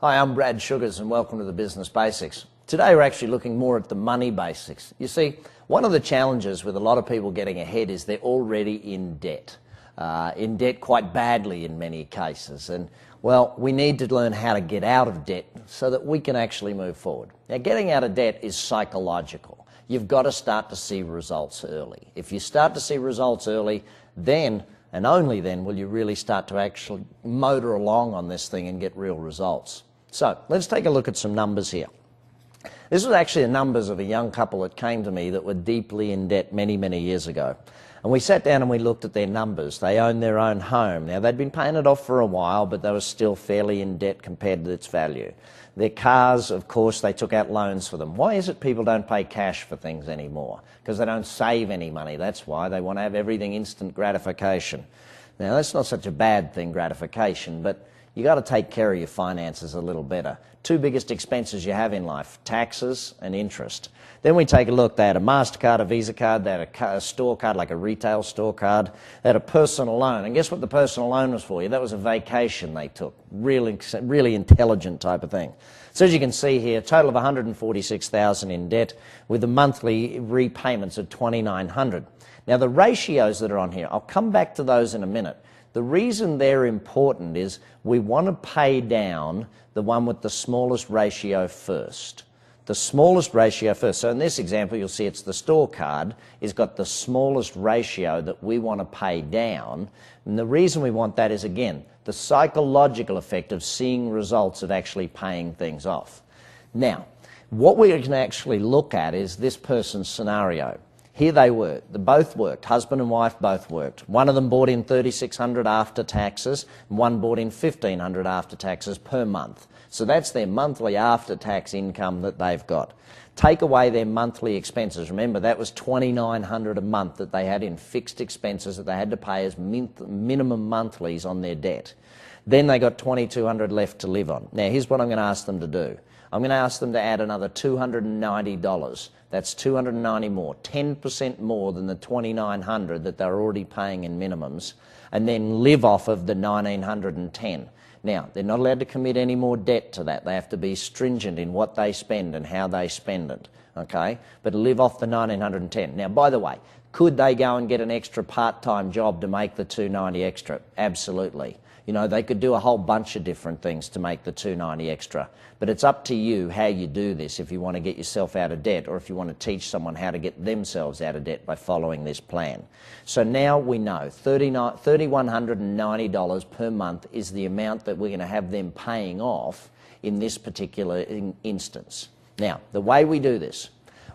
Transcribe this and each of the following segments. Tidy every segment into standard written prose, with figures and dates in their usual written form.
Hi, I'm Brad Sugars and welcome to the Business Basics. Today we're actually looking more at the money basics. You see, one of the challenges with a lot of people getting ahead is they're already in debt quite badly in many cases. And well, we need to learn how to get out of debt so that we can actually move forward. Now, getting out of debt is psychological. You've got to start to see results early. If you start to see results early, then and only then will you really start to actually motor along on this thing and get real results. So let's take a look at some numbers here. This was actually the numbers of a young couple that came to me that were deeply in debt many, many years ago. And we sat down and we looked at their numbers. They owned their own home. Now, they'd been paying it off for a while, but they were still fairly in debt compared to its value. Their cars, of course, they took out loans for them. Why is it people don't pay cash for things anymore? Because they don't save any money. That's why. They want to have everything instant gratification. Now, that's not such a bad thing, gratification, but you got to take care of your finances a little better. Two biggest expenses you have in life, taxes and interest. Then we take a look. They had a MasterCard, a Visa card, they had a store card, like a retail store card. They had a personal loan. And guess what the personal loan was for you? That was a vacation they took. Really intelligent type of thing. So as you can see here, a total of $146,000 in debt with the monthly repayments of $2,900. Now the ratios that are on here, I'll come back to those in a minute. The reason they're important is we want to pay down the one with the smallest ratio first. The smallest ratio first. So in this example, you'll see it's the store card. It's got the smallest ratio that we want to pay down. And the reason we want that is, again, the psychological effect of seeing results of actually paying things off. Now, what we can actually look at is this person's scenario. Here they were. They both worked. Husband and wife both worked. One of them brought in $3,600 after taxes, and one brought in $1,500 after taxes per month. So that's their monthly after-tax income that they've got. Take away their monthly expenses. Remember, that was $2,900 a month that they had in fixed expenses that they had to pay as minimum monthlies on their debt. Then they got $2,200 left to live on. Now, here's what I'm going to ask them to do. I'm going to ask them to add another $290. That's $290 more, 10% more than the $2,900 that they're already paying in minimums, and then live off of the $1,910. Now, they're not allowed to commit any more debt to that. They have to be stringent in what they spend and how they spend it, okay? But live off the $1,910. Now, by the way, could they go and get an extra part-time job to make the $290 extra? Absolutely. You know, they could do a whole bunch of different things to make the $290 extra. But it's up to you how you do this if you want to get yourself out of debt or if you want to teach someone how to get themselves out of debt by following this plan. So now we know $3,190 per month is the amount that we're going to have them paying off in this particular instance. Now, the way we do this,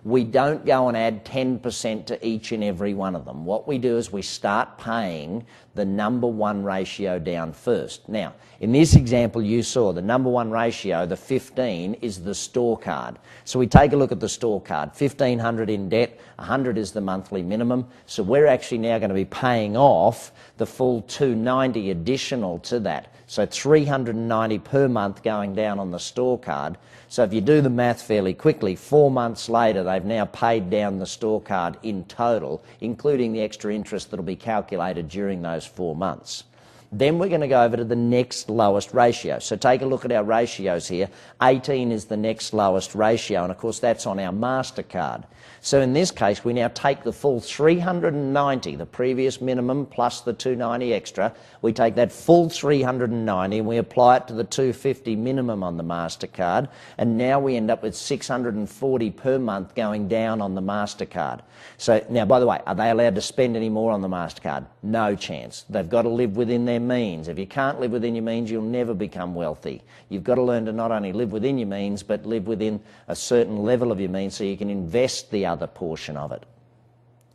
we don't go and add 10% to each and every one of them. What we do is we start paying the number one ratio down first. Now, in this example you saw, the number one ratio, the 15, is the store card. So we take a look at the store card. $1,500 in debt, $100 is the monthly minimum. So we're actually now going to be paying off the full $290 additional to that. So $390 per month going down on the store card. So if you do the math fairly quickly, 4 months later they've now paid down the store card in total, including the extra interest that will be calculated during those 4 months. Then we're going to go over to the next lowest ratio. So take a look at our ratios here. 18 is the next lowest ratio, and of course that's on our MasterCard. So in this case, we now take the full $390, the previous minimum plus the $290 extra. We take that full $390 and we apply it to the $250 minimum on the MasterCard, and now we end up with $640 per month going down on the MasterCard. So now, by the way, are they allowed to spend any more on the MasterCard? No chance. They've got to live within their means. If you can't live within your means, you'll never become wealthy. You've got to learn to not only live within your means, but live within a certain level of your means so you can invest the other portion of it.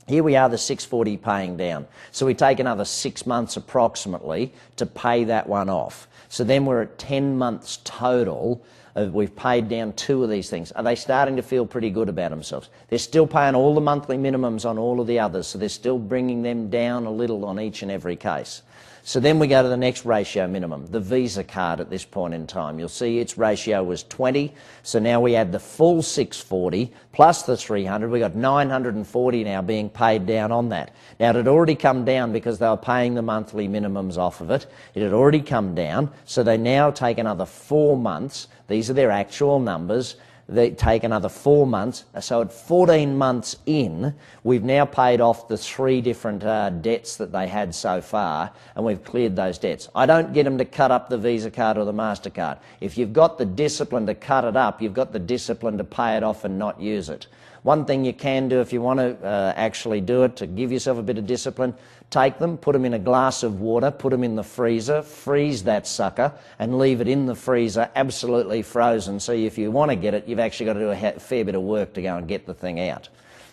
Here we are, the $640 paying down. So we take another 6 months approximately to pay that one off. So then we're at 10 months total. We've paid down 2 of these things. Are they starting to feel pretty good about themselves? They're still paying all the monthly minimums on all of the others, so they're still bringing them down a little on each and every case. So then we go to the next ratio minimum, the Visa card at this point in time. You'll see its ratio was 20, so now we add the full 640 plus the 300. We've got 940 now being paid down on that. Now it had already come down because they were paying the monthly minimums off of it. It had already come down, so they now take another 4 months. These are their actual numbers. They take another 4 months. So at 14 months in, we've now paid off the 3 different debts that they had so far, and we've cleared those debts. I don't get them to cut up the Visa card or the MasterCard. If you've got the discipline to cut it up, you've got the discipline to pay it off and not use it. One thing you can do if you want to actually do it, to give yourself a bit of discipline, take them, put them in a glass of water, put them in the freezer, freeze that sucker and leave it in the freezer absolutely frozen. So if you want to get it, you've actually got to do a fair bit of work to go and get the thing out.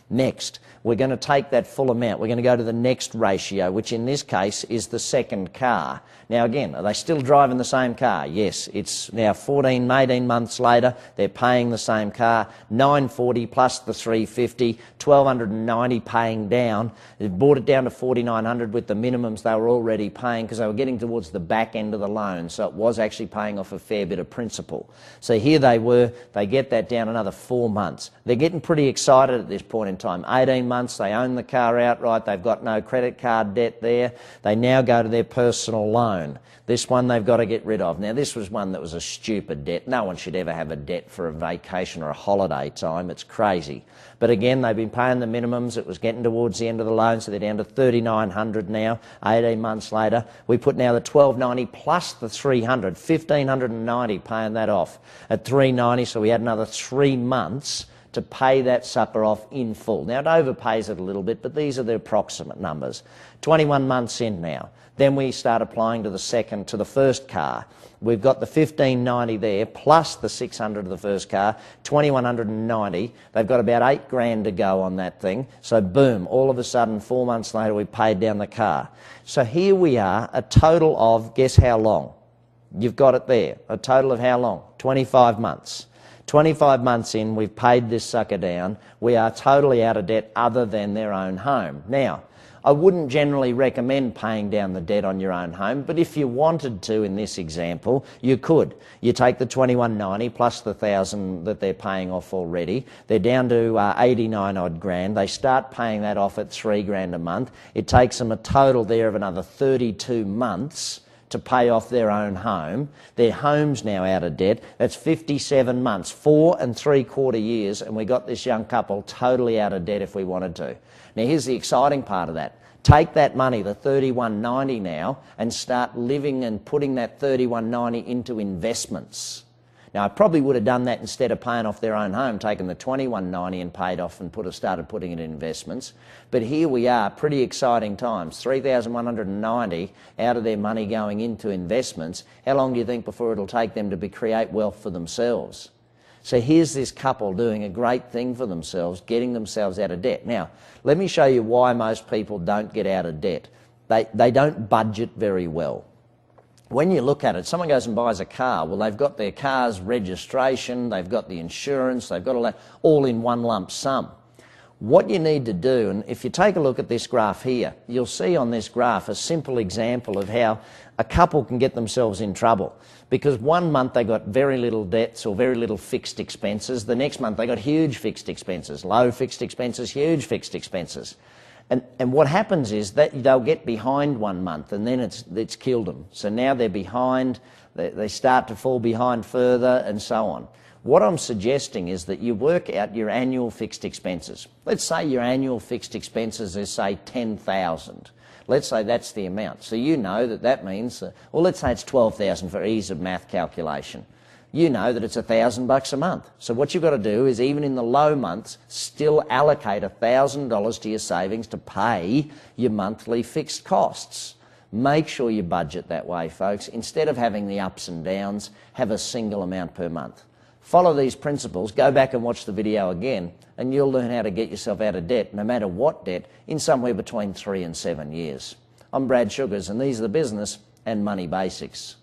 Next, we're going to take that full amount. We're going to go to the next ratio, which in this case is the second car. Now again, are they still driving the same car? Yes, it's now 14, 18 months later, they're paying the same car, 940 plus the 350, 1290 paying down. They brought it down to 4900 with the minimums they were already paying because they were getting towards the back end of the loan, so it was actually paying off a fair bit of principal. So here they were, they get that down another 4 months. They're getting pretty excited at this point in time. 18 months, they own the car outright, they've got no credit card debt there. They now go to their personal loan. This one they've got to get rid of. Now this was one that was a stupid debt. No one should ever have a debt for a vacation or a holiday time. It's crazy. But again, they've been paying the minimums. It was getting towards the end of the loan, so they're down to 3,900 now, 18 months later. We put now the 1,290 plus the 300, 1,590 paying that off at 390, so we had another 3 months to pay that sucker off in full. Now it overpays it a little bit, but these are the approximate numbers. 21 months in now. Then we start applying to the first car. We've got the 1,590 there plus the 600 of the first car, 2,190. They've got about 8 grand to go on that thing. So boom, all of a sudden 4 months later we paid down the car. So here we are, a total of, guess how long? You've got it there. A total of how long? 25 months. 25 months in, we've paid this sucker down. We are totally out of debt other than their own home. Now, I wouldn't generally recommend paying down the debt on your own home, but if you wanted to in this example, you could. You take the 2,190 plus the 1,000 that they're paying off already. They're down to 89 odd grand. They start paying that off at 3 grand a month. It takes them a total there of another 32 months to pay off their own home. Their home's now out of debt. That's 57 months, 4 3/4 years, and we got this young couple totally out of debt if we wanted to. Now here's the exciting part of that. Take that money, the 3,190 now, and start living and putting that 3,190 into investments. Now I probably would have done that instead of paying off their own home, taken the 2,190 and paid off and started putting it in investments. But here we are, pretty exciting times. 3,190 out of their money going into investments. How long do you think before it'll take them to create wealth for themselves? So here's this couple doing a great thing for themselves, getting themselves out of debt. Now, let me show you why most people don't get out of debt. They don't budget very well. When you look at it, someone goes and buys a car, well, they've got their car's registration, they've got the insurance, they've got all that, all in one lump sum. What you need to do, and if you take a look at this graph here, you'll see on this graph a simple example of how a couple can get themselves in trouble. Because 1 month they got very little debts or very little fixed expenses, the next month they got huge fixed expenses, low fixed expenses, huge fixed expenses. And what happens is that they'll get behind 1 month and then it's killed them. So now they're behind, they start to fall behind further and so on. What I'm suggesting is that you work out your annual fixed expenses. Let's say your annual fixed expenses is, say, 10,000. Let's say that's the amount. So you know that that means, well, let's say it's 12,000 for ease of math calculation. You know that it's $1,000 a month. So what you've got to do is, even in the low months, still allocate $1,000 to your savings to pay your monthly fixed costs. Make sure you budget that way, folks. Instead of having the ups and downs, have a single amount per month. Follow these principles, go back and watch the video again, and you'll learn how to get yourself out of debt, no matter what debt, in somewhere between 3 and 7 years. I'm Brad Sugars, and these are the business and money basics.